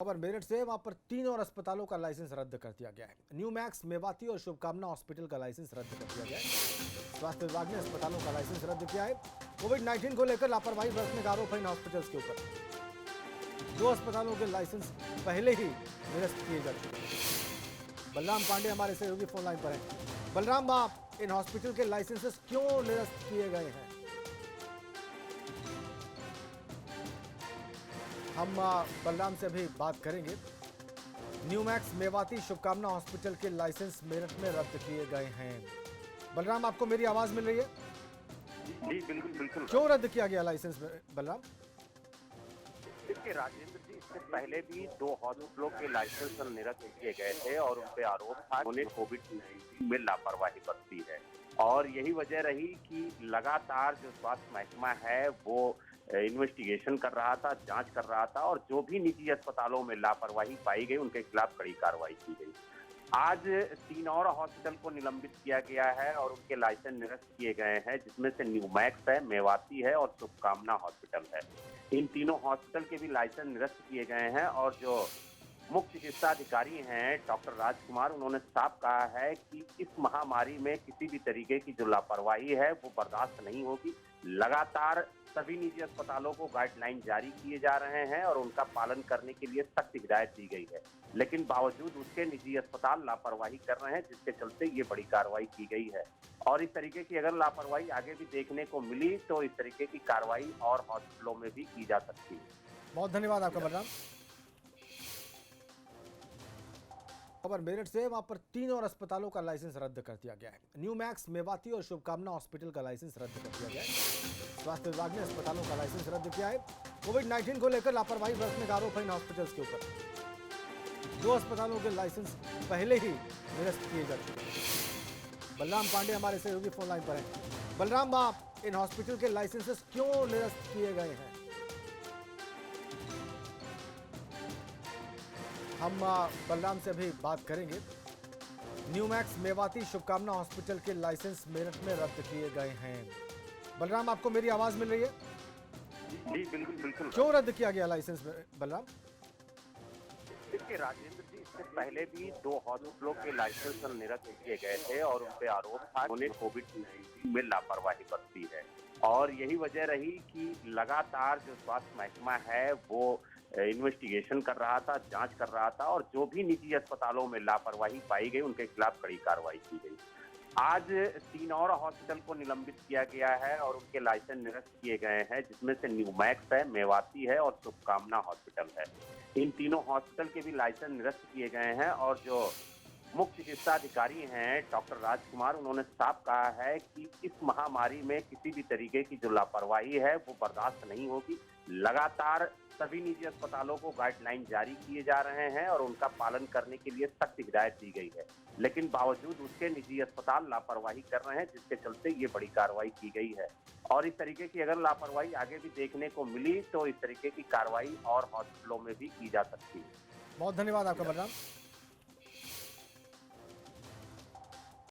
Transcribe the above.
खबर मेरठ से। वहां पर 3 और अस्पतालों का लाइसेंस रद्द कर दिया गया है। न्यू मैक्स, मेवाती और शुभकामना हॉस्पिटल का लाइसेंस रद्द कर दिया गया है। स्वास्थ्य विभाग ने अस्पतालों का लाइसेंस रद्द किया है। कोविड-19 को लेकर लापरवाही बरतने का आरोप है इन हॉस्पिटल्स के ऊपर। 2 अस्पतालों के लाइसेंस पहले ही निरस्त किए जा चुके हैं। बलराम पांडे हमारे सहयोगी फोन लाइन पर हैं। बलराम, इन हॉस्पिटल के लाइसेंसेस क्यों निरस्त किए गए हैं? हम बलराम से अभी बात करेंगे। न्यू मैक्स, मेवाती, शुभकामना हॉस्पिटल के लाइसेंस मेरठ में रद्द किए गए हैं। बलराम, आपको मेरी आवाज मिल रही है? जी बिल्कुल बिल्कुल। क्यों रद्द किया गया लाइसेंस बलराम? देखिए राजेंद्र जी, इससे पहले भी 2 हॉस्पिटलों के लाइसेंस निरस्त किए गए थे और उन पे आरोप था उन्हें कोविड-19 में लापरवाही बरती है। और यही वजह रही कि लगातार जो स्वास्थ्य महकमा है वो इन्वेस्टिगेशन कर रहा था, जांच कर रहा था और जो भी निजी अस्पतालों में लापरवाही पाई गई उनके खिलाफ कड़ी कार्रवाई की गई। आज 3 और हॉस्पिटल को निलंबित किया गया है और उनके लाइसेंस निरस्त किए गए हैं, जिसमें से न्यू मैक्स है, मेवाती है और शुभकामना हॉस्पिटल है। इन तीनों हॉस्पिटल के भी लाइसेंस निरस्त किए गए हैं और जो मुख्य चिकित्सा अधिकारी हैं डॉक्टर राजकुमार, उन्होंने साफ कहा है कि इस महामारी में किसी भी तरीके की जो लापरवाही है वो बर्दाश्त नहीं होगी। लगातार सभी निजी अस्पतालों को गाइडलाइन जारी किए जा रहे हैं और उनका पालन करने के लिए सख्त हिदायत दी गई है, लेकिन बावजूद उसके निजी अस्पताल लापरवाही कर रहे हैं, जिसके चलते ये बड़ी कार्रवाई की गई है। और इस तरीके की अगर लापरवाही आगे भी देखने को मिली तो इस तरीके की कार्रवाई और हॉस्पिटलों में भी की जा सकती है। बहुत धन्यवाद आपका बलराम। खबर मेरठ से। वहां पर 3 और अस्पतालों का लाइसेंस रद्द कर दिया गया है। न्यू मैक्स, मेवाती और शुभकामना हॉस्पिटल का लाइसेंस रद्द कर दिया गया है। स्वास्थ्य विभाग ने अस्पतालों का लाइसेंस रद्द किया है। कोविड-19 को लेकर लापरवाही बरतने का आरोप है इन हॉस्पिटल्स के ऊपर। 2 अस्पतालों के लाइसेंस पहले ही निरस्त किए जा चुके हैं। बलराम पांडे हमारे सहयोगी फोन लाइन पर हैं। बलराम, इन हॉस्पिटल के लाइसेंसेस क्यों निरस्त किए गए हैं? हम बलराम से अभी बात करेंगे। न्यू मैक्स, मेवाती, शुभकामना हॉस्पिटल के लाइसेंस मेरठ में रद्द किए गए हैं। बलराम, आपको मेरी आवाज मिल रही है? जी बिल्कुल बिल्कुल। क्यों रद्द किया गया लाइसेंस बलराम? देखिए राजेंद्र जी, इससे पहले भी 2 हॉस्पिटलों के लाइसेंस निरस्त किए गए थे और उन पे आरोप था उन्हें कोविड-19 में लापरवाही बरती है। और यही वजह रही कि लगातार जो स्वास्थ्य महकमा है वो इन्वेस्टिगेशन कर रहा था, जांच कर रहा था और जो भी निजी अस्पतालों में लापरवाही पाई गई उनके खिलाफ कड़ी कार्रवाई की गई। आज 3 और हॉस्पिटल को निलंबित किया गया है और उनके लाइसेंस निरस्त किए गए हैं, जिसमें से न्यू मैक्स है, मेवाती है और शुभकामना हॉस्पिटल है। इन तीनों हॉस्पिटल के भी लाइसेंस निरस्त किए गए हैं और जो मुख्य चिकित्सा अधिकारी हैं डॉक्टर राजकुमार, उन्होंने साफ कहा है कि इस महामारी में किसी भी तरीके की जो लापरवाही है वो बर्दाश्त नहीं होगी। लगातार सभी निजी अस्पतालों को गाइडलाइन जारी किए जा रहे हैं और उनका पालन करने के लिए सख्त हिदायत दी गई है, लेकिन बावजूद उसके निजी अस्पताल लापरवाही कर रहे हैं, जिसके चलते ये बड़ी कार्रवाई की गई है। और इस तरीके की अगर लापरवाही आगे भी देखने को मिली तो इस तरीके की कार्रवाई और हॉस्पिटलों में भी की जा सकती है। बहुत धन्यवाद आपका बलराम।